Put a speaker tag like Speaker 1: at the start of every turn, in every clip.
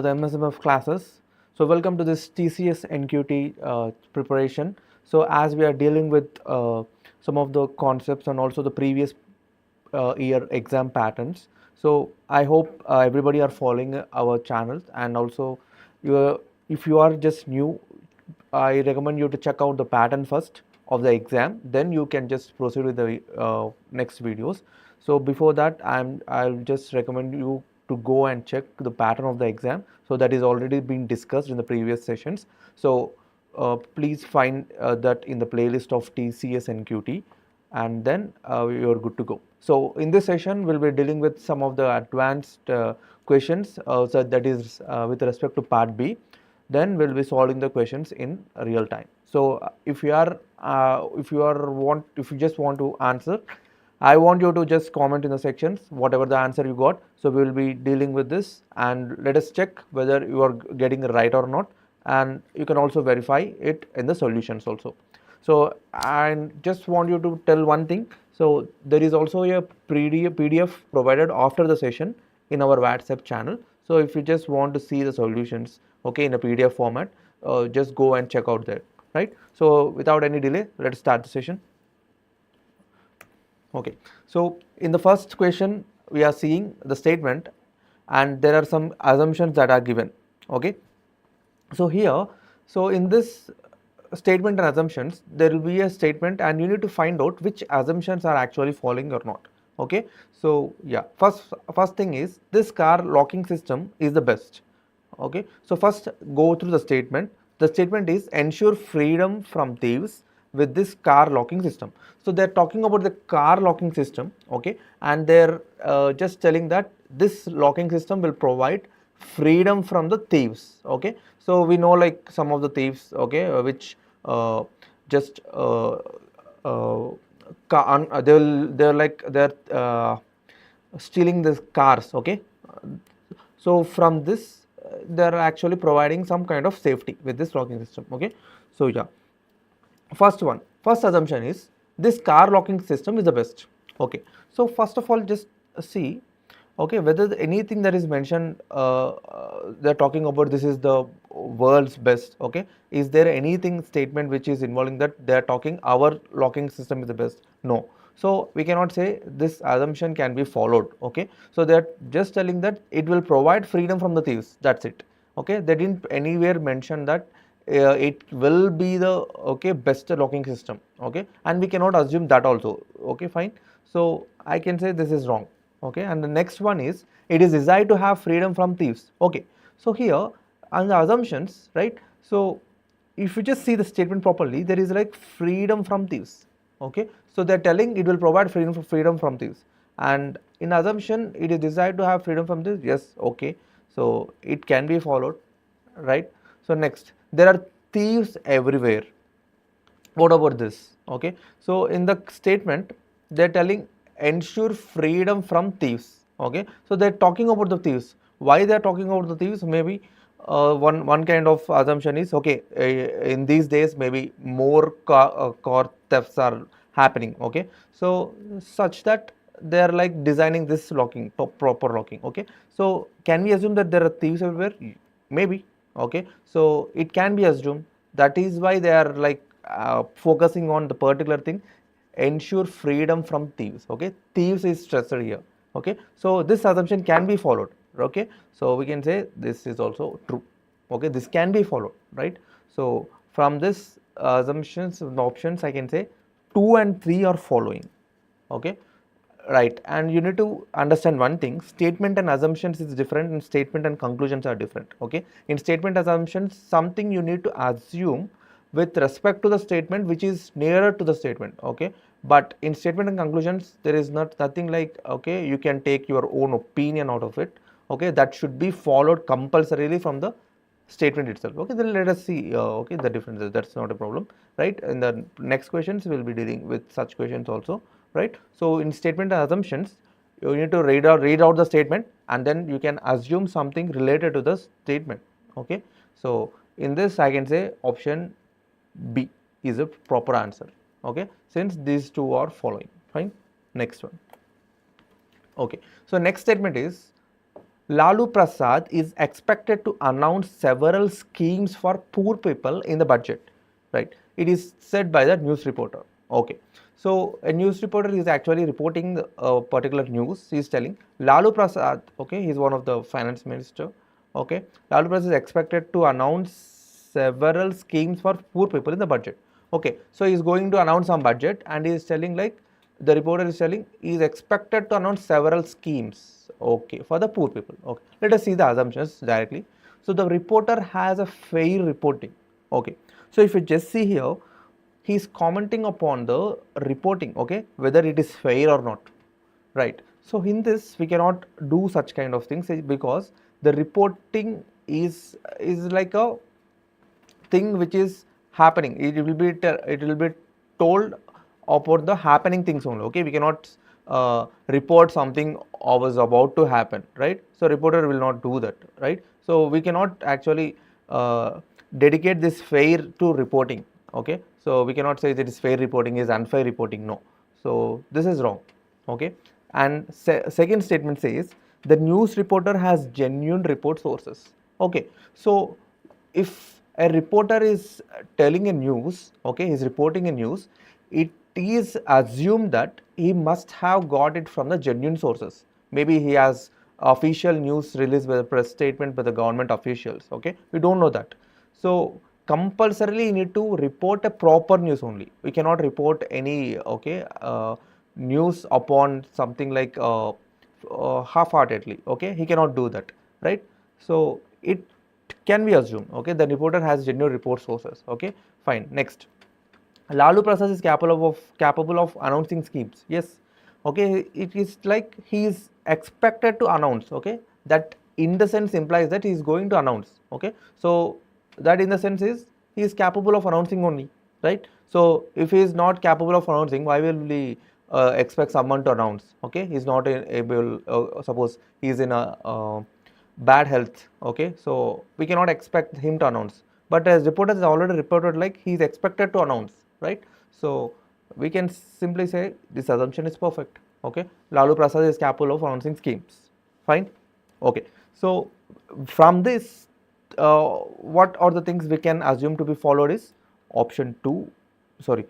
Speaker 1: the MSMF classes. So welcome to this TCS Nqt preparation. So as we are dealing with some of the concepts and also the previous year exam patterns. So I hope everybody are following our channels, and also if you are just new, I recommend you to check out the pattern first of the exam, then you can just proceed with the next videos. So before that, I'll just recommend you to go and check the pattern of the exam. So that is already been discussed in the previous sessions. So please find that in the playlist of TCS Nqt, and then you're good to go. So in this session, we'll be dealing with some of the advanced questions. So that is with respect to part B. Then we'll be solving the questions in real time. So if you just want to answer, I want you to just comment in the sections whatever the answer you got. So we will be dealing with this, and let us check whether you are getting it right or not, and you can also verify it in the solutions also. So I just want you to tell one thing. So there is also a PDF provided after the session in our WhatsApp channel. So if you just want to see the solutions, okay, in a PDF format, just go and check out there, right? So without any delay, let's start the session. Okay, so in the first question, we are seeing the statement, and there are some assumptions that are given. Okay, so here, so in this statement and assumptions, there will be a statement, and you need to find out which assumptions are actually following or not. Okay, so yeah, first thing is, this car locking system is the best. Okay, so first go through the statement. The statement is ensure freedom from thieves with this car locking system. So they're talking about the car locking system, okay, and they're just telling that this locking system will provide freedom from the thieves. Okay, so we know like some of the thieves, okay, which just they're stealing the cars. Okay, so from this they're actually providing some kind of safety with this locking system. Okay, so yeah, first assumption is this car locking system is the best. Okay, so first of all, just see, okay, whether anything that is mentioned, they're talking about this is the world's best. Okay, is there anything statement which is involving that they're talking our locking system is the best? No. So we cannot say this assumption can be followed. Okay, so they're just telling that it will provide freedom from the thieves, that's it. Okay, they didn't anywhere mention that it will be the best locking system. Okay, and we cannot assume that also. Okay, fine. So I can say this is wrong. Okay, and the next one is it is desired to have freedom from thieves. Okay, so here on the assumptions, right? So if you just see the statement properly, there is like freedom from thieves. Okay, so they're telling it will provide freedom from thieves, and in assumption it is desired to have freedom from thieves. Yes, okay, so it can be followed, right? So next, there are thieves everywhere. What about this? Okay, so in the statement they're telling ensure freedom from thieves. Okay, so they're talking about the thieves. Why they're talking about the thieves? Maybe one kind of assumption is, okay, in these days maybe more car thefts are happening. Okay, so such that they are like designing this locking, proper locking. Okay, so can we assume that there are thieves everywhere? Maybe. Okay, so it can be assumed. That is why they are like focusing on the particular thing, ensure freedom from thieves. Okay, thieves is stressed here. Okay, so this assumption can be followed. Okay, so we can say this is also true. Okay, this can be followed, right? So from this assumptions and options, I can say 2 and 3 are following. Okay, right, and you need to understand one thing, statement and assumptions is different, and statement and conclusions are different. Okay, in statement assumptions, something you need to assume with respect to the statement which is nearer to the statement. Okay, but in statement and conclusions there is nothing like, okay, you can take your own opinion out of it. Okay, that should be followed compulsorily from the statement itself. Okay, then let us see okay, the differences. That's not a problem, right? In the next questions we'll be dealing with such questions also, right? So in statement and assumptions, you need to read out the statement, and then you can assume something related to the statement. Okay, so in this I can say option B is a proper answer. Okay, since these two are following. Fine, next one. Okay, so next statement is Lalu Prasad is expected to announce several schemes for poor people in the budget, right? It is said by the news reporter. Okay, so a news reporter is actually reporting a particular news. He is telling Lalu Prasad, okay, he is one of the finance minister. Okay, Lalu Prasad is expected to announce several schemes for poor people in the budget. Okay, so he is going to announce some budget, and he is telling like, the reporter is telling he is expected to announce several schemes, okay, for the poor people. Okay, let us see the assumptions directly. So the reporter has a fair reporting. Okay, so if you just see here, he is commenting upon the reporting, okay, whether it is fair or not, right? So in this we cannot do such kind of things, because the reporting is like a thing which is happening. It will be told about the happening things only. Okay, we cannot report something was about to happen, right? So reporter will not do that, right? So we cannot actually dedicate this fair to reporting. Okay, so we cannot say that is fair reporting is unfair reporting. No, so this is wrong. Okay, and second statement says the news reporter has genuine report sources. Okay, so if a reporter is telling a news, okay, he's reporting a news, it is assumed that he must have got it from the genuine sources. Maybe he has official news released by the press statement by the government officials. Okay, we don't know that. So compulsorily you need to report a proper news only. We cannot report any, okay, news upon something like half-heartedly. Okay, he cannot do that, right? So it can be assumed, okay, the reporter has genuine report sources. Okay, fine. Next, Lalu Prasad is capable of announcing schemes. Yes, okay, it is like he is expected to announce. Okay, that in the sense implies that he is going to announce. Okay, so that in the sense is he is capable of announcing only, right? So if he is not capable of announcing, why will we expect someone to announce? Okay, he is not able. Suppose he is in a bad health. Okay, so we cannot expect him to announce. But as reporters has already reported, like he is expected to announce, right? So we can simply say this assumption is perfect. Okay, Lalu Prasad is capable of announcing schemes. Fine. Okay, so from this, what are the things we can assume to be followed is option 2, sorry,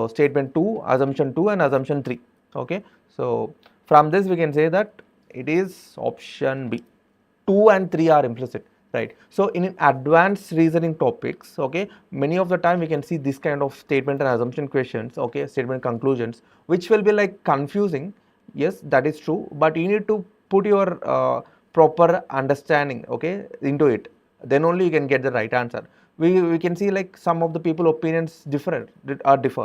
Speaker 1: statement 2, assumption 2 and assumption 3. Okay, so from this we can say that it is option B. 2 and 3 are implicit, right? So in advanced reasoning topics, okay, many of the time we can see this kind of statement and assumption questions, okay, statement conclusions, which will be like confusing. Yes, that is true, but you need to put your proper understanding, okay, into it, then only you can get the right answer. We can see like some of the people opinions differ,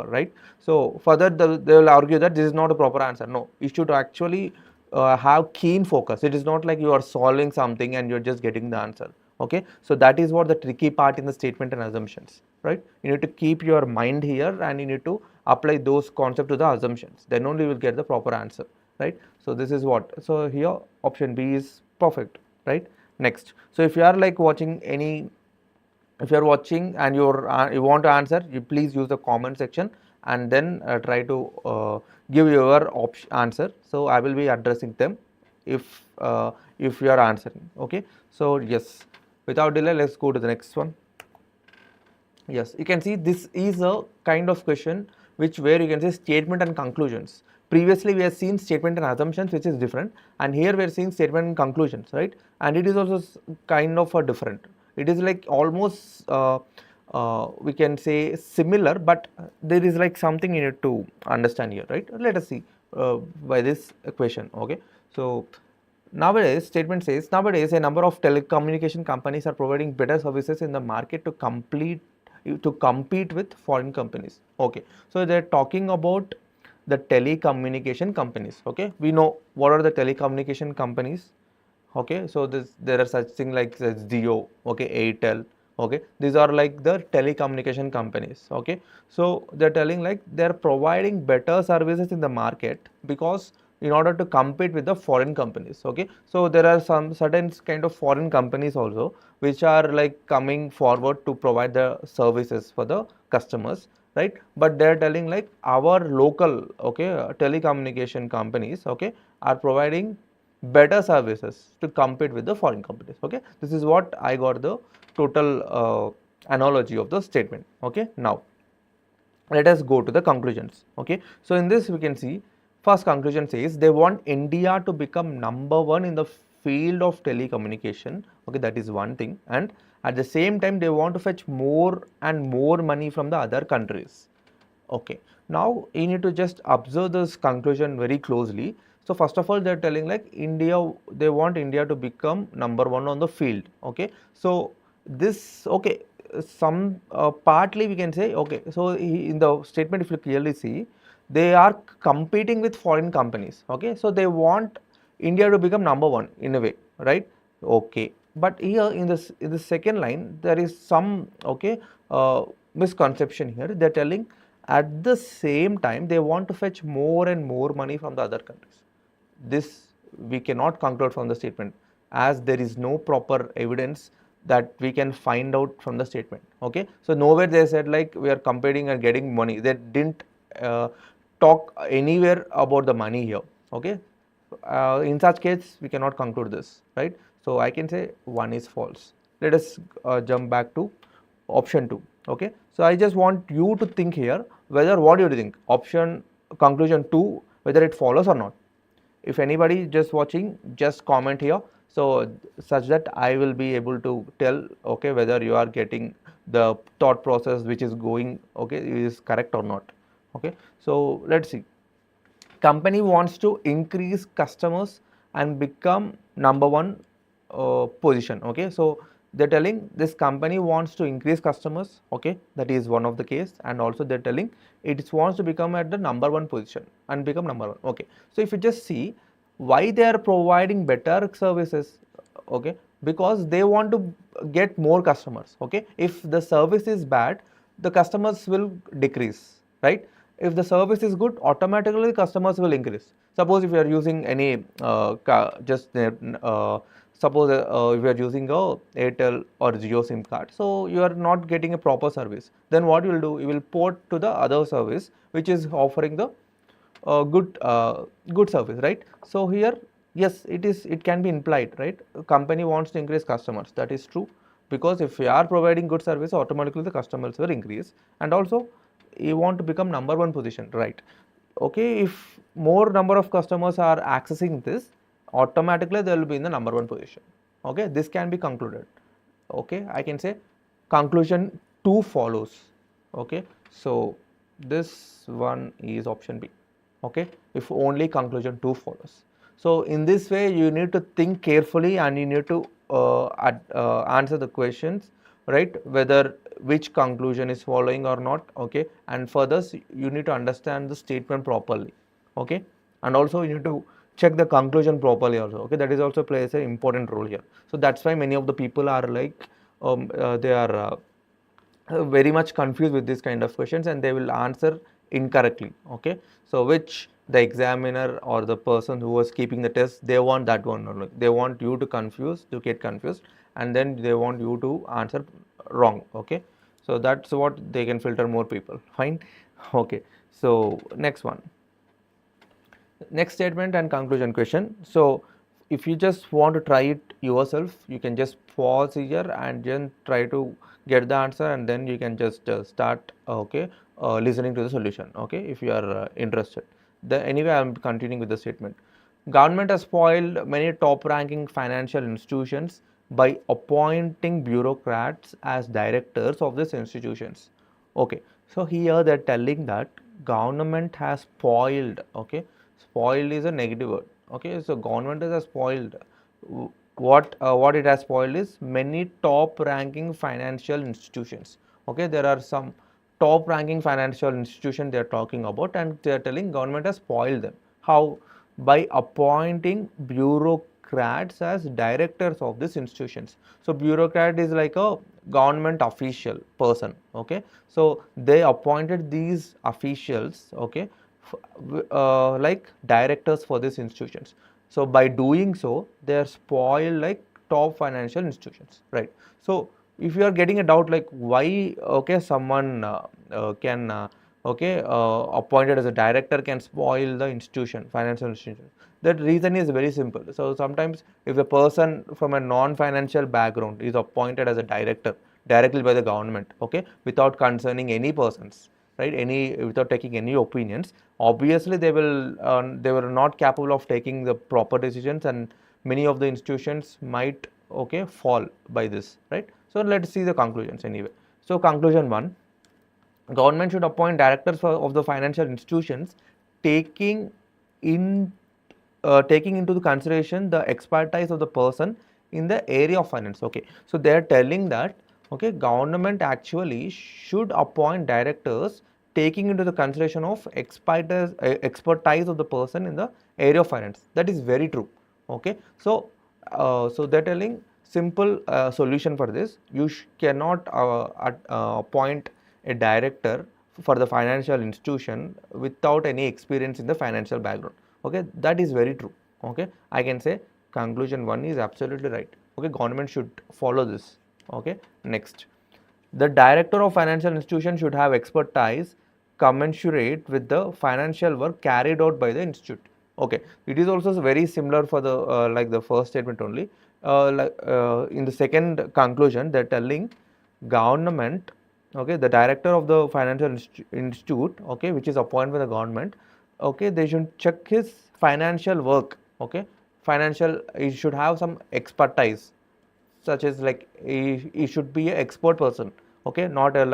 Speaker 1: right? So further they will argue that this is not a proper answer. No, you should actually have keen focus. It is not like you are solving something and you're just getting the answer. Okay, so that is what the tricky part in the statement and assumptions, right? You need to keep your mind here and you need to apply those concepts to the assumptions, then only you will get the proper answer, right? So this is what, so here option B is perfect, right? Next, so if you are like watching any, if you are watching and you want to answer, you please use the comment section and then try to give your answer, so I will be addressing them if you are answering. Okay, so yes, without delay, let's go to the next one. Yes, you can see this is a kind of question which where you can say statement and conclusions. Previously we have seen statement and assumptions, which is different, and here we are seeing statement and conclusions, right? And it is also kind of a different. It is like almost we can say similar, but there is like something you need to understand here, right? Let us see by this question. Okay, so nowadays statement says nowadays a number of telecommunication companies are providing better services in the market to compete with foreign companies. Okay, so they're talking about the telecommunication companies. Okay, we know what are the telecommunication companies. Okay, so there are such things like Jio, okay, Airtel. Okay, these are like the telecommunication companies. Okay, so they're telling like they're providing better services in the market because in order to compete with the foreign companies. Okay, so there are some certain kind of foreign companies also which are like coming forward to provide the services for the customers, right? But they're telling like our local, okay, telecommunication companies, okay, are providing better services to compete with the foreign companies. Okay, this is what I got the total analogy of the statement. Okay, now let us go to the conclusions. Okay, so in this we can see first conclusion says they want India to become number one in the field of telecommunication. Okay, that is one thing, and at the same time they want to fetch more and more money from the other countries. Okay, now you need to just observe this conclusion very closely. So first of all, they're telling like India, they want India to become number one on the field. Okay, so this, okay, some partly we can say, okay, so in the statement, if you clearly see, they are competing with foreign companies. Okay, so they want India to become number one in a way, right? Okay, but here in the second line, there is some, okay, misconception here. They're telling at the same time, they want to fetch more and more money from the other countries. This we cannot conclude from the statement, as there is no proper evidence that we can find out from the statement. Okay, so nowhere they said like we are competing and getting money. They didn't talk anywhere about the money here. Okay, in such case we cannot conclude this, right? So I can say one is false. Let us jump back to option 2. Okay, so I just want you to think here whether what do you think option conclusion 2, whether it follows or not. If anybody just watching, just comment here, so such that I will be able to tell, okay, whether you are getting the thought process which is going, okay, is correct or not. Okay, so let's see. Company wants to increase customers and become number one position. Okay, so they're telling this company wants to increase customers. Okay, that is one of the case, and also they're telling it wants to become at the number one position and become number one. Okay, so if you just see why they are providing better services, okay, because they want to get more customers. Okay, if the service is bad, the customers will decrease, right? If the service is good, automatically customers will increase. Suppose if you are using any suppose if you are using a Airtel or Jio SIM card, so you are not getting a proper service, then what you will do, you will port to the other service which is offering the good service, right? So here, yes, it can be implied, right? A company wants to increase customers, that is true, because if you are providing good service, automatically the customers will increase, and also you want to become number one position, right? Okay, if more number of customers are accessing this, automatically they will be in the number one position. Okay, this can be concluded. Okay, I can say conclusion 2 follows. Okay, so this one is option B. Okay, if only conclusion 2 follows. So in this way you need to think carefully and you need to answer the questions, right, whether which conclusion is following or not. Okay, and for this you need to understand the statement properly. Okay, and also you need to check the conclusion properly also. Okay, that is also plays an important role here. So that's why many of the people are like they are very much confused with this kind of questions and they will answer incorrectly. Okay, so which the examiner or the person who was keeping the test, they want that one, or they want you to get confused, and then they want you to answer wrong. Okay, so that's what they can filter more people. Fine. Okay, so next one, next statement and conclusion question. So if you just want to try it yourself, you can just pause here and then try to get the answer, and then you can just start okay listening to the solution. Okay, if you are interested. Anyway, I am continuing with the statement. Government has spoiled many top ranking financial institutions by appointing bureaucrats as directors of these institutions. Okay, so here they are telling that government has spoiled. Okay, spoiled is a negative word. Okay, so government is a spoiled. What it has spoiled is many top ranking financial institutions. Okay, there are some top ranking financial institution they are talking about, and they are telling government has spoiled them. How? By appointing bureaucrats as directors of these institutions. So bureaucrat is like a government official person. Okay, so they appointed these officials, okay, like directors for these institutions. So by doing so, they are spoiled like top financial institutions, right? So if you are getting a doubt like why, okay, someone can okay appointed as a director can spoil the institution, financial institution, That reason is very simple. So sometimes if a person from a non-financial background is appointed as a director directly by the government, okay, without concerning any persons, right, without taking any opinions, obviously they were not capable of taking the proper decisions, and many of the institutions might, okay, fall by this, right. So let's see the conclusions anyway. So conclusion 1, government should appoint directors of the financial institutions taking in taking into the consideration the expertise of the person in the area of finance. Okay, so they are telling that, okay, government actually should appoint directors taking into the consideration of expertise of the person in the area of finance. That is very true. Okay, so so they're telling simple solution for this: you cannot appoint a director for the financial institution without any experience in the financial background. Okay, that is very true. Okay, I can say conclusion 1 is absolutely right. Okay, government should follow this. Okay, next, the director of financial institution should have expertise commensurate with the financial work carried out by the institute. Okay, it is also very similar for the like the first statement only. In the second conclusion, they're telling government, okay, the director of the financial institute, okay, which is appointed by the government, okay, they should check his financial work. Okay, he should have some expertise, such as like he should be an expert person, okay, not a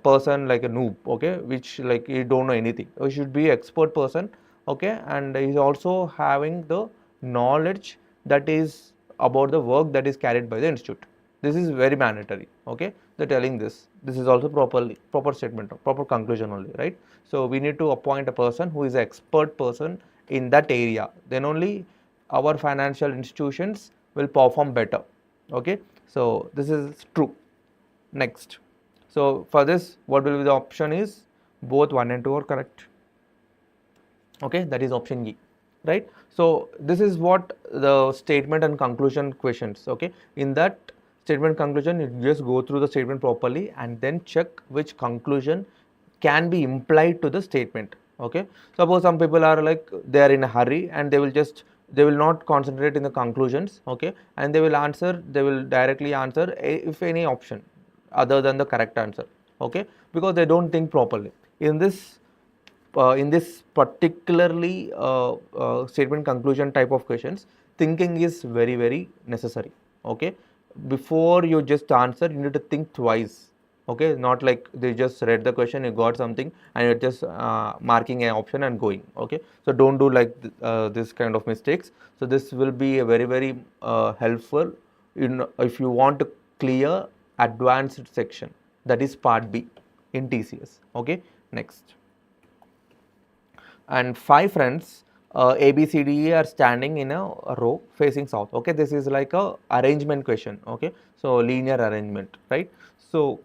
Speaker 1: person like a noob, okay, which like he don't know anything. He should be expert person, okay, and he's also having the knowledge that is about the work that is carried by the institute. This is very mandatory. Okay, they're telling this is also proper statement, proper conclusion only, right. So we need to appoint a person who is an expert person in that area, then only our financial institutions will perform better. Okay, so this is true. Next, so for this, what will be the option is both 1 and 2 are correct. Okay, that is option E, right. So this is what the statement and conclusion questions. Okay, in that statement conclusion, you just go through the statement properly and then check which conclusion can be implied to the statement. Okay, suppose some people are like they are in a hurry and they will not concentrate in the conclusions. Okay, and they will directly answer if any option other than the correct answer. Okay, because they don't think properly in this particularly statement conclusion type of questions. Thinking is very necessary. Okay, before you just answer, you need to think twice. Okay, not like they just read the question, you got something and you're just marking an option and going. Okay, so don't do like this kind of mistakes. So this will be a very helpful if you want to clear advanced section, that is part B in TCS. Okay, next, and 5 friends A, B, C, D, E are standing in a row facing south. Okay, this is like a arrangement question. Okay, so linear arrangement, right. So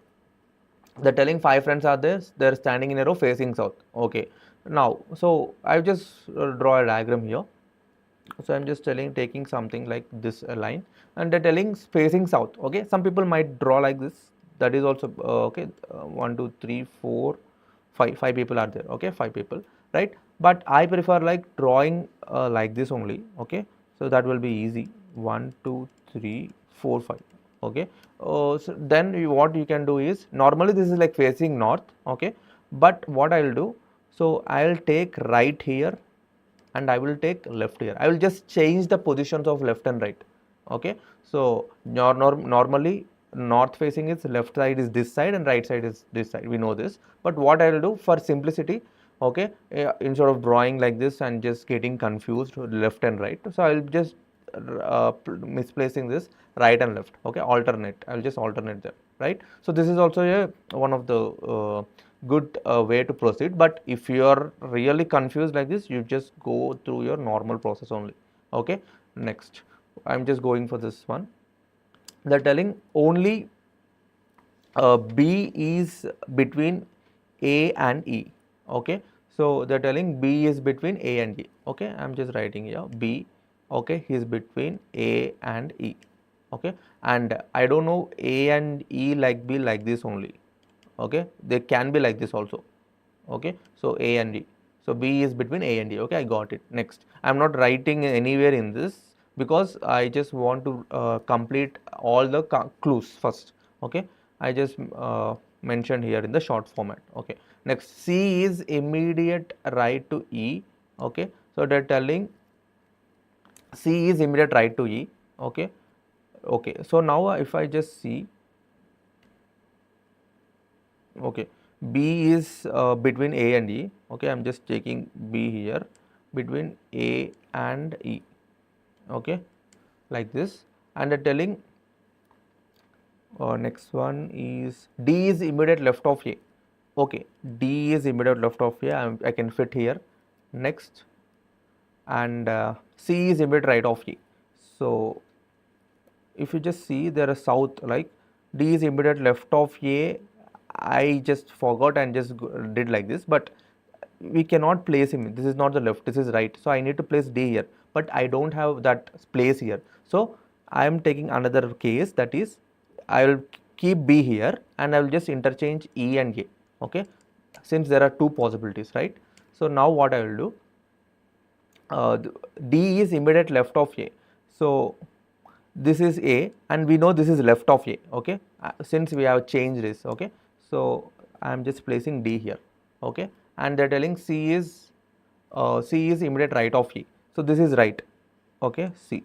Speaker 1: they're telling 5 friends are there, they're standing in a row facing south. Okay, now so I just draw a diagram here. So I'm just taking something like this line, and they're telling facing south. Okay, some people might draw like this, that is also okay. 1 2 3 4 5 people are there. Okay, 5 people, right. But I prefer like drawing like this only. Okay, so that will be easy. 1 2 3 4 5. Okay, so then what you can do is, normally this is like facing north. Okay, but what I will do, so I will take right here and I will take left here. I will just change the positions of left and right. Okay, so normally north facing is left side is this side and right side is this side, we know this. But what I will do for simplicity, okay, instead of drawing like this and just getting confused left and right, so I will just misplacing this right and left. Okay, alternate, I will just alternate them, right. So this is also a one of the good way to proceed. But if you are really confused like this, you just go through your normal process only. Okay, next, I'm just going for this one. They're telling only B is between A and E. Okay, so they're telling B is between A and E. Okay, I'm just writing here B. Okay, he is between A and E. Okay, and I don't know A and E like be like this only. Okay, they can be like this also. Okay, so A and E. So B is between A and D. Okay, I got it. Next, I'm not writing anywhere in this because I just want to complete all the clues first. Okay, I just mentioned here in the short format. Okay, next, C is immediate right to E. Okay, so they're telling C is immediate right to E. Okay, okay. So now if I just see, okay, B is between A and E. Okay, I'm just taking B here, between A and E. Okay, like this, and they're telling next one is D is immediate left of A. Okay, D is immediate left of A. I can fit here. Next, and C is immediate right of A. So if you just see, there is south, like D is immediate left of A. I just forgot and just did like this, but we cannot place him. This is not the left, this is right. So I need to place D here, but I don't have that place here. So I am taking another case, that is I will keep B here and I will just interchange E and A. Okay, since there are two possibilities, right? So now what I will do, D is immediate left of A. So this is A and we know this is left of A. Okay, since we have changed this. Okay, so I am just placing D here. Okay, and they're telling C is immediate right of A. So this is right. Okay, C.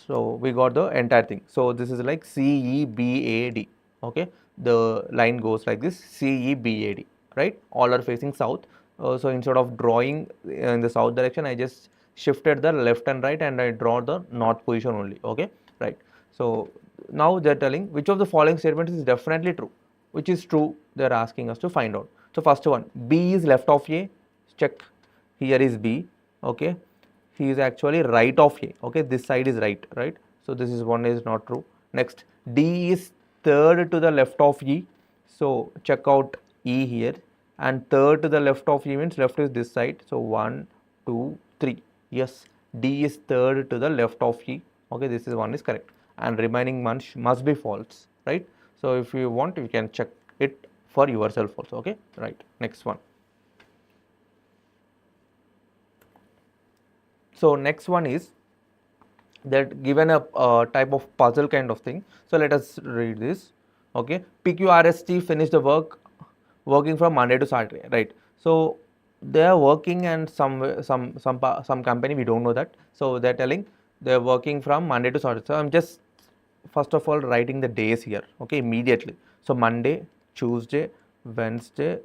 Speaker 1: So we got the entire thing. So this is like C E B A D. Okay, the line goes like this: C E B A D. Right? All are facing south. So instead of drawing in the south direction, I just shifted the left and right, and I draw the north position only. Okay, right. So now they're telling which of the following statements is definitely true. Which is true? They're asking us to find out. So first one, B is left of A. Check. Here is B. Okay, he is actually right of A. Okay, this side is right, right? So this is one is not true. Next, D is third to the left of E. So check out E here, and third to the left of E means left is this side. So 1, 2, 3. Yes, D is third to the left of E. Okay, this is one is correct, and remaining one must be false, right? So if you want, you can check it for yourself also. Okay, right. Next one. So next one is that given a type of puzzle kind of thing. So let us read this. Okay, PQRST finished the working from Monday to Saturday, right? So they are working, and some company, we don't know that. So they're telling they're working from Monday to Saturday. So I'm just first of all writing the days here. Okay, immediately. So Monday, Tuesday, Wednesday,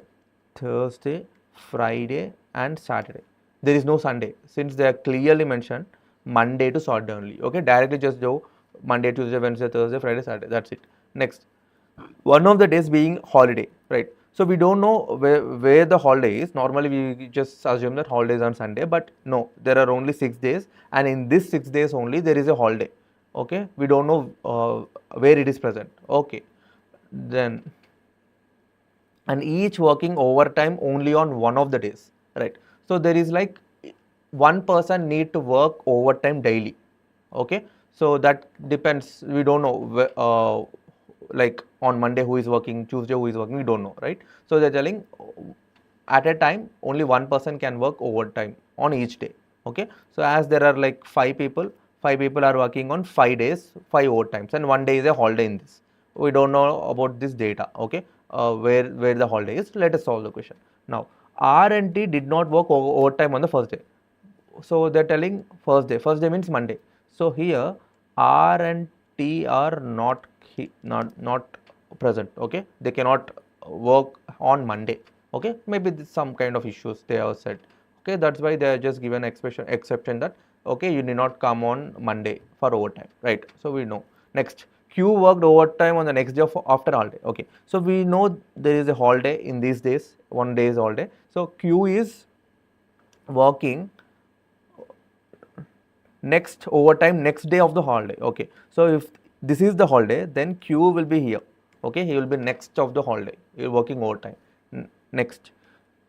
Speaker 1: Thursday, Friday, and Saturday. There is no Sunday, since they are clearly mentioned Monday to Saturday only. Okay, directly just do Monday, Tuesday, Wednesday, Thursday, Friday, Saturday. That's it. Next, one of the days being holiday, right? So we don't know where the holiday is. Normally we just assume that holiday is on Sunday, but no, there are only 6 days, and in this 6 days only there is a holiday. Okay, we don't know where it is present. Okay, then, and each working overtime only on one of the days, right? So there is like one person need to work overtime daily. Okay, so that depends, we don't know like on Monday who is working, Tuesday who is working, we don't know, right? So they're telling at a time only one person can work overtime on each day. Okay, so as there are like 5 people are working on 5 days, 5 overtimes, and 1 day is a holiday in this. We don't know about this data. Okay, where the holiday is. Let us solve the question. Now R and T did not work overtime on the first day. So they're telling first day means Monday. So here R and T are not present. Okay, they cannot work on Monday. Okay, maybe some kind of issues they have said. Okay, that's why they are just given exception that okay, you need not come on Monday for overtime, right? So we know. Next, Q worked overtime on the next day after holiday. Okay, so we know there is a holiday in these days. 1 day is holiday. So Q is working next overtime next day of the holiday. Okay, so if this is the holiday, then Q will be here. Okay, he will be next of the holiday. He is working overtime. Next,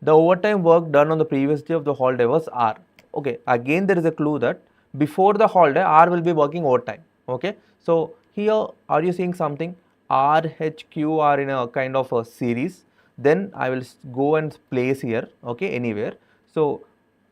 Speaker 1: the overtime work done on the previous day of the holiday was R. Okay, again there is a clue that before the holiday R will be working overtime. Okay, so here are you seeing something? R, H, Q are in a kind of a series. Then I will go and place here. Okay, anywhere. So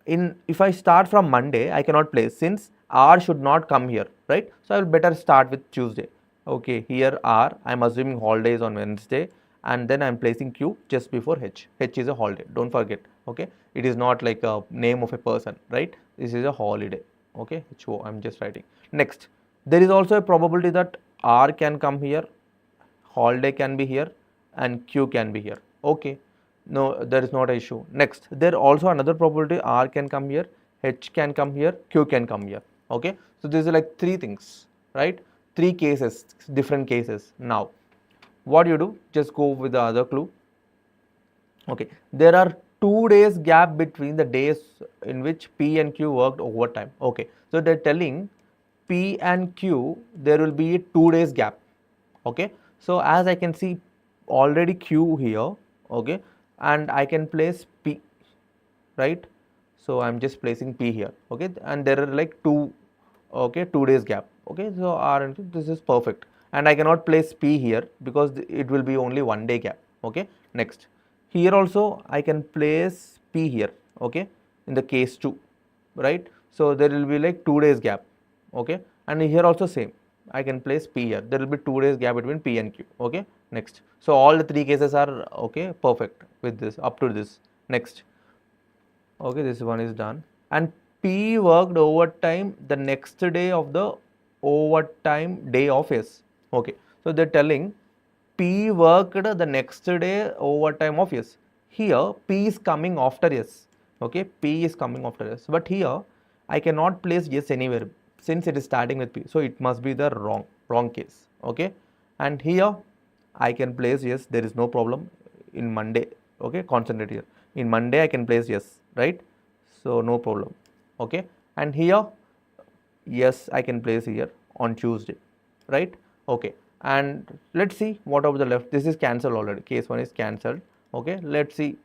Speaker 1: if I start from Monday, I cannot place since R should not come here, right? So I will better start with Tuesday. Okay, here R, I am assuming holiday is on Wednesday, and then I am placing Q just before H. H is a holiday, don't forget. Okay, it is not like a name of a person, right? This is a holiday. Okay, HO, I am just writing. Next, there is also a probability that R can come here, holiday can be here, and Q can be here. Okay, no, there is not an issue. Next, there also another probability R can come here, H can come here, Q can come here. Okay, so these are like three things, right? Three cases, different cases. Now, what you do? Just go with the other clue. Okay, there are 2 days gap between the days in which P and Q worked overtime. Okay, so they're telling P and Q there will be a 2 days gap. Okay, so as I can see already Q here. Okay, and I can place P, right? So I'm just placing P here. Okay, and there are like two, okay, 2 days gap. Okay, so R and Q, this is perfect, and I cannot place P here because it will be only 1 day gap. Okay, next, here also I can place P here. Okay, in the case 2, right? So there will be like 2 days gap. Okay, and here also same, I can place P here. There will be 2 days gap between P and Q. Okay, next, so all the three cases are okay, perfect with this up to this. Next, okay, this one is done. And P worked overtime the next day of the overtime day of S. Okay, so they're telling P worked the next day overtime of S. Here P is coming after S. Okay, P is coming after S. But here I cannot place S anywhere since it is starting with P. So it must be the wrong case. Okay, and here I can place yes, there is no problem in Monday. Okay, concentrate here. In Monday I can place yes, right? So no problem. Okay, and here yes, I can place here on Tuesday, right? Okay, and let's see what over the left. This is cancelled already. Case 1 is cancelled. Okay, let's see.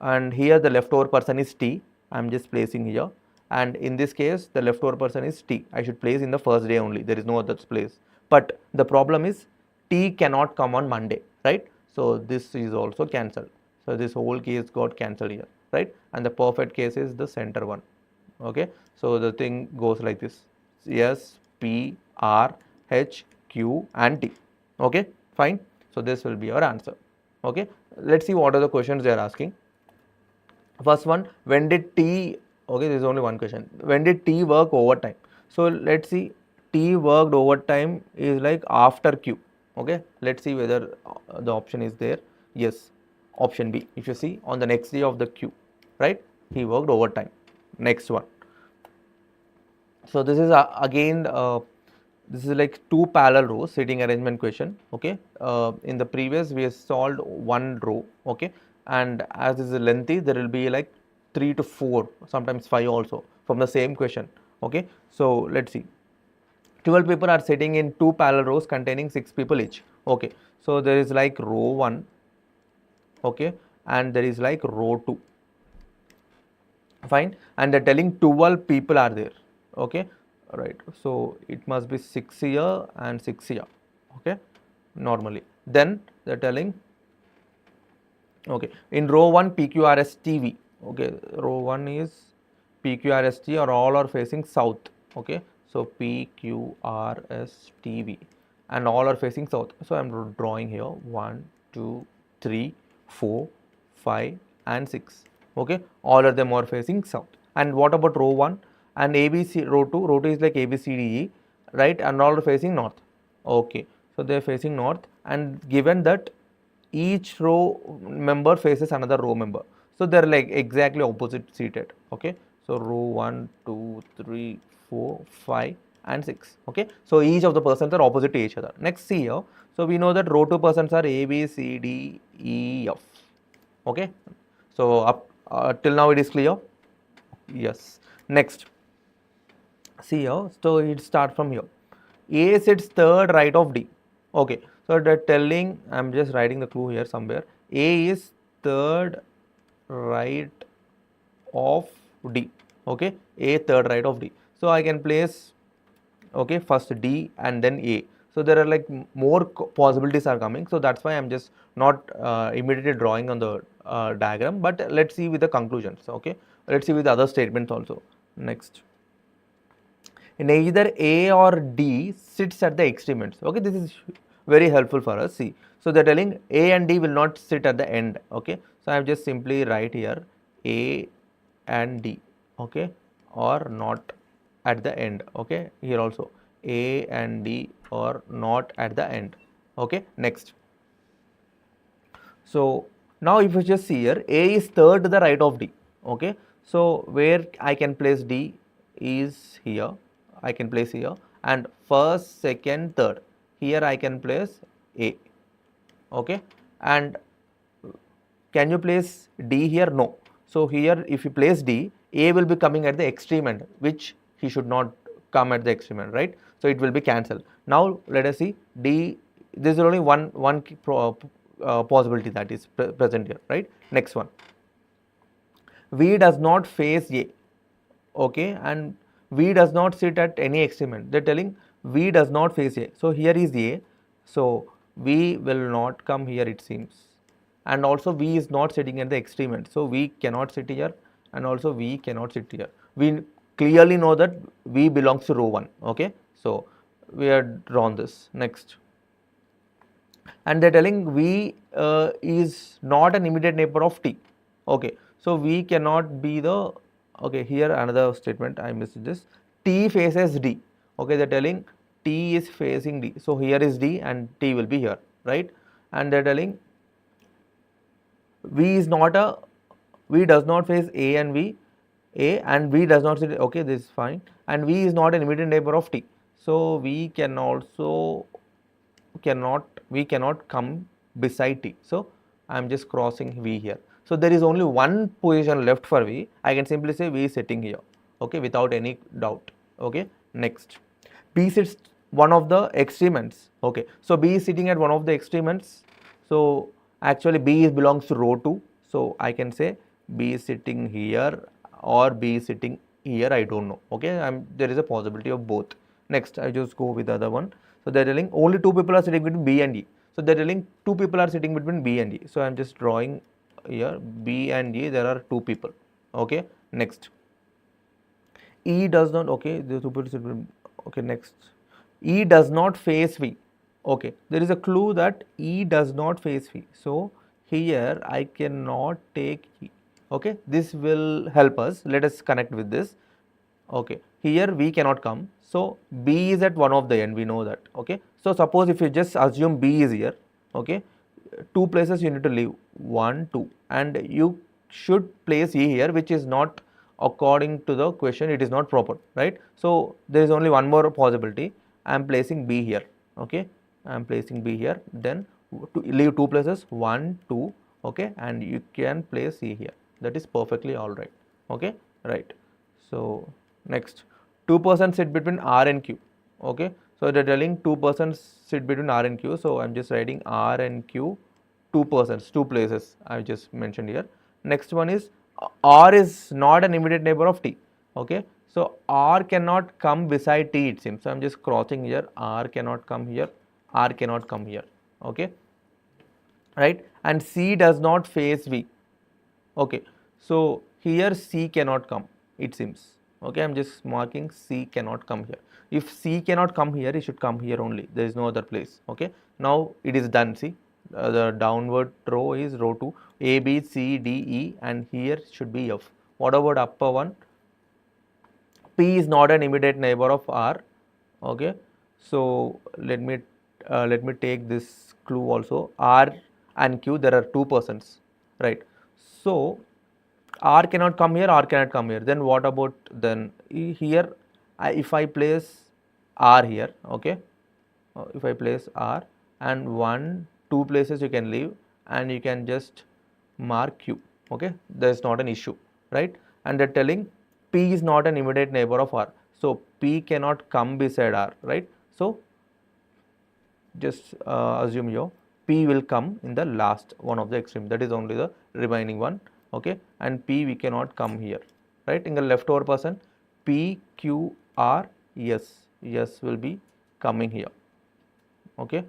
Speaker 1: And here the leftover person is T. I'm just placing here. And in this case, the leftover person is T. I should place in the first day only. There is no other place. But the problem is T cannot come on Monday, right? So this is also cancelled. So this whole case got cancelled here, right? And the perfect case is the center one. Okay, so the thing goes like this: S, P, R, H, Q, and T. Okay, fine. So this will be our answer. Okay, let's see what are the questions they are asking. First one, when did T, okay, there is only one question. When did T work overtime? So let's see, T worked overtime is like after Q. Okay, let's see whether the option is there. Yes, option B. If you see on the next day of the Q, right, he worked overtime. Next one. So this is again this is like two parallel rows sitting arrangement question. Okay, in the previous we have solved one row. Okay, and as this is lengthy, there will be like 3 to 4, sometimes 5 also from the same question. Okay, so let's see. 12 people are sitting in two parallel rows containing 6 people each. Okay, so there is like row 1. Okay, and there is like row 2. Fine, and they're telling 12 people are there. Okay, right, so it must be 6 here and 6 here. Okay, normally then they're telling, okay, in row 1 PQRSTV. Okay, row 1 is PQRST or all are facing south. Okay, so PQRSTV and all are facing south. So I'm drawing here 1, 2, 3, 4, 5 and 6. Okay, all of them are facing south. And what about row 1 and ABC? Row 2, row 2 is like ABCDE, right, and all are facing north. Okay, so they are facing north, and given that each row member faces another row member, so they're like exactly opposite seated. Okay, so row 1, 2, 3, 4, 5 and 6. Okay, so each of the persons are opposite to each other. Next, see here, so we know that row 2 persons are A, B, C, D, E, F. Okay, so up till now it is clear. Yes, next, see here, so it start from here. A sits third right of D. Okay, so they're telling, I'm just writing the clue here somewhere. A is third right of D. Okay, A third right of D. So I can place, okay, first D and then A. So there are like more possibilities are coming. So that's why I'm just not immediately drawing on the diagram, but let's see with the conclusions. Okay, let's see with the other statements also. Next, neither A or D sits at the extreme ends. Okay, this is very helpful for us. See, so they're telling A and D will not sit at the end. Okay, so I'm just simply write here A and D. Okay, or not at the end. Okay, here also A and D or not at the end. Okay, next. So now if you just see here, A is third to the right of D. Okay, so where I can place D is here. I can place here, and first, second, third. Here I can place A. Okay, and can you place D here? No. So here if you place D, A will be coming at the extreme end, which he should not come at the extreme end, right? So it will be cancelled. Now let us see D. There is only one possibility that is present here, right? Next one. V does not face A. Okay, and V does not sit at any extreme end. They're telling V does not face A. So here is A. So V will not come here, it seems. And also V is not sitting at the extreme end. So V cannot sit here, and also V cannot sit here. We clearly know that V belongs to row 1. Okay, so we have drawn this. Next. And they're telling V is not an immediate neighbor of T. Okay, so V cannot be the, okay, here another statement, I missed this. T faces D. Okay, they're telling T is facing D. So here is D and T will be here, right? And they're telling V is not a, V does not face A and V, A and V does not sit, okay, this is fine. And V is not an immediate neighbor of T. So we can also we cannot come beside T. So I am just crossing V here. So there is only one position left for V. I can simply say V is sitting here. Okay, without any doubt. Okay, next. B sits one of the extreme ends. Okay, so B is sitting at one of the extreme ends. So actually B belongs to row 2. So I can say B is sitting here or B is sitting here. I don't know. Okay, there is a possibility of both. Next, I just go with the other one. So they're telling only 2 people are sitting between B and E. So they're telling 2 people are sitting between B and E. So I'm just drawing here B and E. There are 2 people. Okay. Next. E does not. Okay. The 2 people sit between. Okay. Next. E does not face V. Okay. There is a clue that E does not face V. So here I cannot take E. Okay. This will help us. Let us connect with this. Okay, here V cannot come, so B is at one of the end, we know that. Okay, so suppose if you just assume B is here, okay, 2 places you need to leave, 1, 2, and you should place E here, which is not according to the question, it is not proper, right? So there is only one more possibility. I am placing B here. Okay, I am placing B here, then to leave 2 places, 1, 2, okay, and you can place E here. That is perfectly all right. Okay, right. So next, 2 persons sit between R and Q. Okay, so they're telling 2 persons sit between R and Q. So I'm just writing R and Q, 2 persons, 2 places I just mentioned here. Next one is R is not an immediate neighbor of T. Okay, so R cannot come beside T, it seems. So I'm just crossing here. R cannot come here. R cannot come here. Okay, right? And C does not face V. Okay, so here C cannot come, it seems. Okay, I'm just marking C cannot come here. If C cannot come here, it should come here only. There is no other place. Okay, now it is done. See, the downward row is row 2, A, B, C, D, E, and here should be F. What about upper one? P is not an immediate neighbor of R. Okay, so let me take this clue also. R and Q, there are 2 persons, right? So R cannot come here, R cannot come here. Then what about then here? If I place R here, okay, if I place R and 1, 2 places you can leave and you can just mark Q. Okay, there is not an issue, right? And they're telling P is not an immediate neighbor of R. So P cannot come beside R, right? So just assume here P will come in the last one of the extreme, that is only the remaining one. Okay, and P we cannot come here, right? In the leftover person, P, Q, R, S will be coming here. Okay,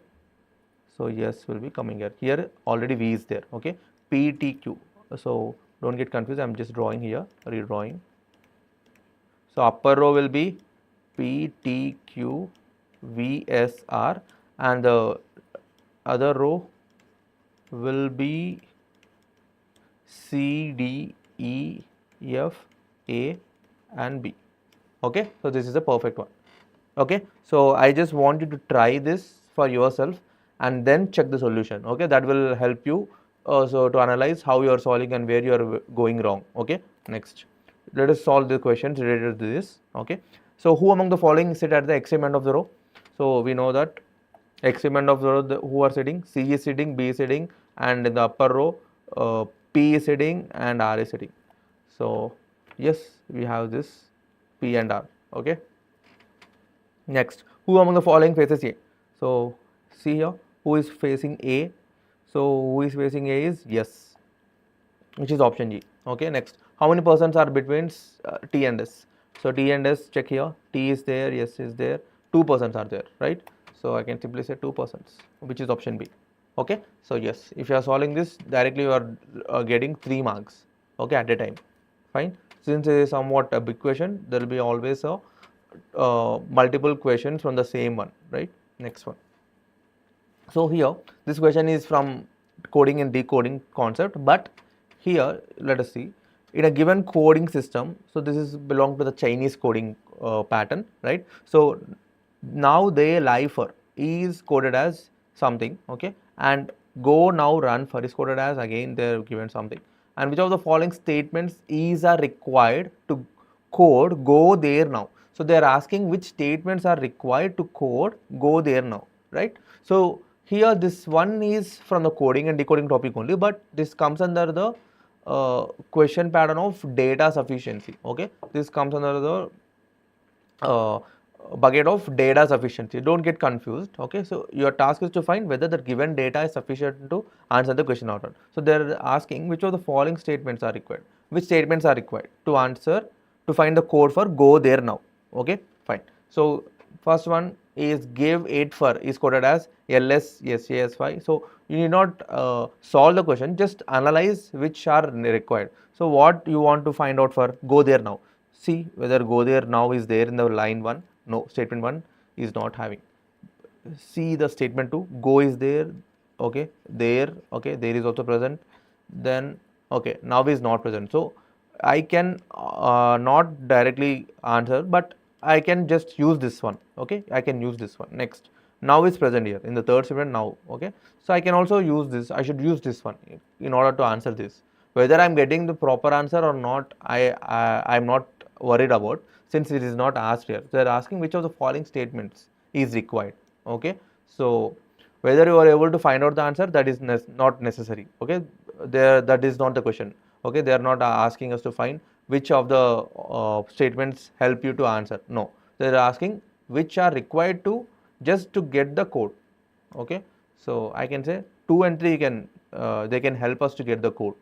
Speaker 1: so yes will be coming here. Here already V is there. Okay, PTQ. So don't get confused. I'm just drawing here, redrawing. So upper row will be PTQ VSR, and the other row will be C, D, E, F, A and B. Okay, so this is a perfect one. Okay, so I just want you to try this for yourself and then check the solution. Okay, that will help you so to analyze how you are solving and where you are going wrong. Okay, next let us solve the questions related to this. Okay, so who among the following sit at the extreme of the row? So we know that extreme of the row, who are sitting? C is sitting, B is sitting, and in the upper row P is sitting and R is sitting. So yes, we have this P and R. Okay, next, who among the following faces A? So see here, who is facing A? So who is facing A is yes, which is option G. Okay, next, how many persons are between T and S? So T and S, check here, T is there, S is there, 2 persons are there, right? So I can simply say 2 persons, which is option B. Okay, so yes, if you are solving this directly, you are getting 3 marks. Okay, at a time. Fine. Since it is somewhat a big question, there will be always a multiple questions from the same one, right? Next one. So here this question is from coding and decoding concept, but here let us see, in a given coding system, so this is belong to the Chinese coding pattern, right? So now they lie for is coded as something, okay, and go now run for is coded as, again they are given something, and which of the following statements is are required to code go there now. So they are asking which statements are required to code go there now, right? So here this one is from the coding and decoding topic only, but this comes under the question pattern of data sufficiency. Okay, this comes under the bucket of data sufficiency. Don't get confused. Okay, so your task is to find whether the given data is sufficient to answer the question or not. So they are asking which of the following statements are required. Which statements are required to answer, to find the code for go there now. Okay, fine. So first one is give 8 for is coded as ls SAS5. So you need not solve the question, just analyze which are required. So what you want to find out for go there now, see whether go there now is there in the line 1. No, statement 1 is not having. See the statement 2, go is there, okay, there, okay, there is also present, then okay, now is not present. So I can not directly answer, but I can just use this one. Okay, I can use this one. Next, now is present here in the third statement now. Okay, so I can also use this, I should use this one in order to answer this. Whether I am getting the proper answer or not, I am not worried about, since it is not asked here. They are asking which of the following statements is required. Okay, so whether you are able to find out the answer, that is not necessary. Okay, there, that is not the question. Okay, they are not asking us to find which of the statements help you to answer. No, they are asking which are required to just to get the code. Okay, so I can say 2 and 3 can they can help us to get the code.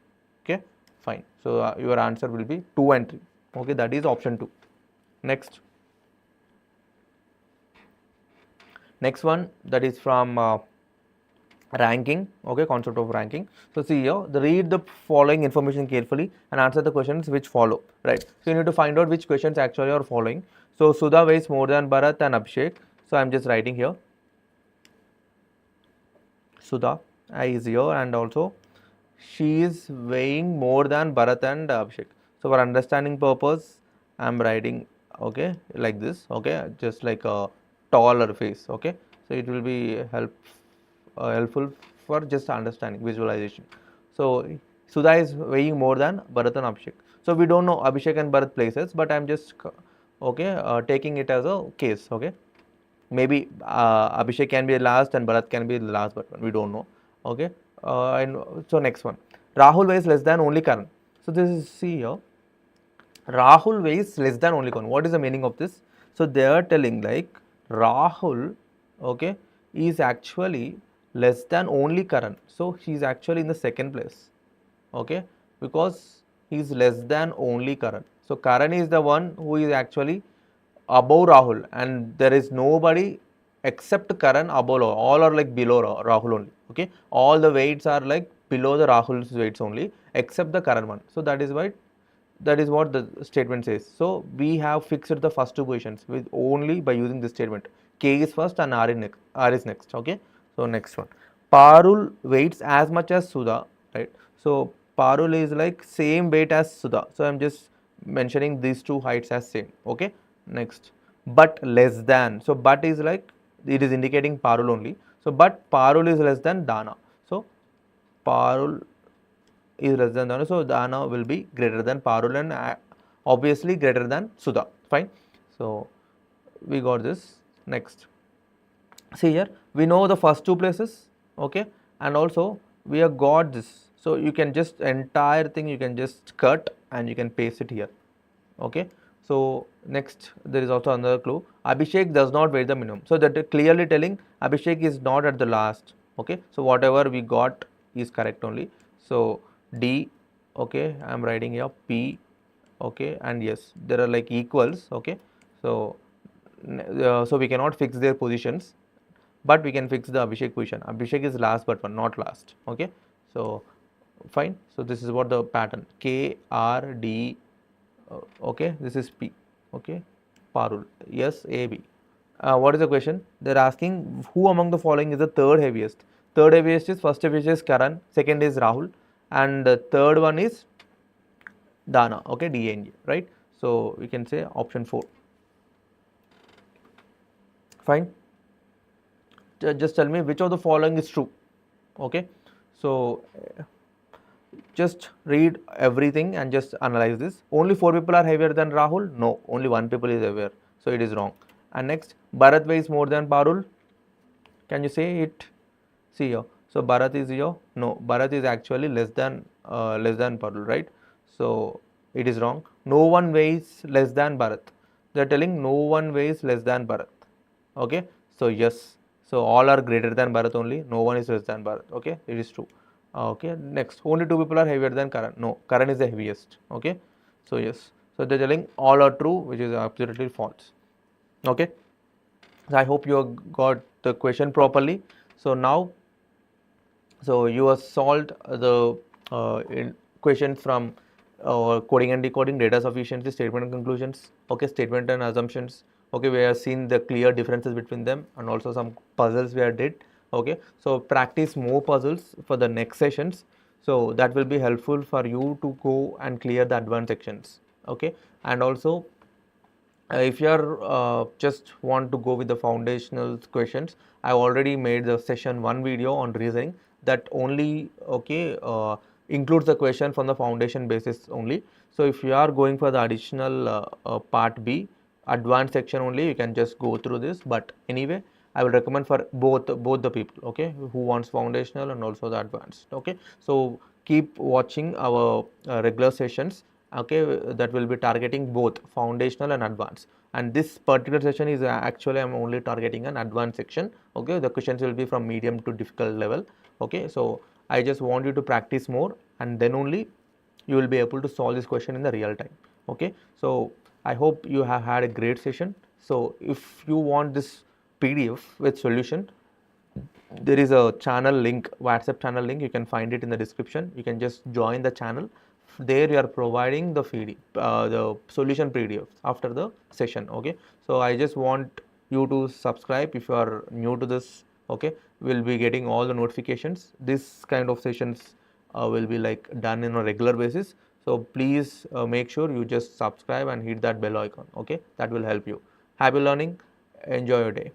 Speaker 1: Okay, fine. So your answer will be 2 and 3. Okay, that is option 2. Next one, that is from ranking. Okay, concept of ranking. So see here, read the following information carefully and answer the questions which follow, right? So you need to find out which questions actually are following. So Sudha weighs more than Bharat and Abhishek. So I am just writing here Sudha is here, and also she is weighing more than Bharat and Abhishek. So for understanding purpose, I am writing, okay, like this. Okay, just like a taller face. Okay, so it will be helpful for just understanding, visualization. So Sudha is weighing more than Bharat and Abhishek. So we don't know Abhishek and Bharat places, but I am just okay taking it as a case. Okay, maybe Abhishek can be last and Bharat can be the last, but we don't know. Okay, and so next one, Rahul weighs less than only Karan. So this is, see here, Rahul weighs less than only Karan. What is the meaning of this? So they are telling like Rahul, okay, is actually less than only Karan. So he is actually in the second place. Okay, because he is less than only Karan. So Karan is the one who is actually above Rahul, and there is nobody except Karan above, all are like below Rahul only. Okay, all the weights are like below the Rahul's weights only, except the Karan one. So that is why, that is what the statement says. So we have fixed the first two positions with only by using this statement. K is first and R is next. Okay. So next one, Parul weights as much as Sudha, right? So Parul is like same weight as Sudha. So I'm just mentioning these two heights as same. Okay. Next, but less than. So but is like, it is indicating Parul only. So but Parul is less than Dana. So Parul is less than Dana. So Dana will be greater than Parul and obviously greater than Sudha. Fine. So we got this. Next, see here, we know the first two places. Okay, and also we have got this. So you can just entire thing you can just cut and you can paste it here. Okay. So next, there is also another clue. Abhishek does not weigh the minimum. So that clearly telling Abhishek is not at the last. Okay. So whatever we got is correct only. So D. Okay, I am writing here P. Okay, and yes, there are like equals. Okay. So so we cannot fix their positions, but we can fix the Abhishek position. Abhishek is last but one, not last. Okay. So fine. So this is what the pattern, K R D. Okay, this is P. Okay, Parul. Yes, A B. What is the question? They're asking who among the following is the third heaviest. Third heaviest is, first heaviest is Karan, second is Rahul, and the third one is Dana. Okay, D A N G, right? So we can say option 4. Fine. Just tell me which of the following is true. Okay, so just read everything and just analyze this. Only 4 people are heavier than Rahul? No, only 1 people is heavier. So it is wrong. And next, Bharat weighs more than Parul. Can you say it? See here. So Bharat is here. No, Bharat is actually less than Parul, right? So it is wrong. No one weighs less than Bharat. They are telling no one weighs less than Bharat. Okay. So yes. So all are greater than Bharat only. No one is less than Bharat. Okay. It is true. Okay. Next, only 2 people are heavier than Karan. No, Karan is the heaviest. Okay. So yes. So they are telling all are true, which is absolutely false. Okay. So I hope you got the question properly. So now, so you have solved the question from coding and decoding, data sufficiency, statement and conclusions. Okay, statement and assumptions. Okay, we have seen the clear differences between them, and also some puzzles we have did. Okay, so practice more puzzles for the next sessions. So that will be helpful for you to go and clear the advanced sections. Okay, and also if you are just want to go with the foundational questions, I already made the session 1 video on reasoning that only includes the question from the foundation basis only. So if you are going for the additional part B advanced section only, you can just go through this. But anyway, I will recommend for both the people, okay, who wants foundational and also the advanced. Okay, so keep watching our regular sessions. Okay, that will be targeting both foundational and advanced, and this particular session is actually I'm only targeting an advanced section. Okay, the questions will be from medium to difficult level. Okay, so I just want you to practice more, and then only you will be able to solve this question in the real time. Okay, so I hope you have had a great session. So if you want this PDF with solution, there is a channel link, WhatsApp channel link, you can find it in the description. You can just join the channel. There you are providing the the solution PDF after the session. Okay, so I just want you to subscribe if you are new to this. Okay, we'll be getting all the notifications. This kind of sessions will be like done in a regular basis. So please make sure you just subscribe and hit that bell icon. Okay, that will help you. Happy learning. Enjoy your day.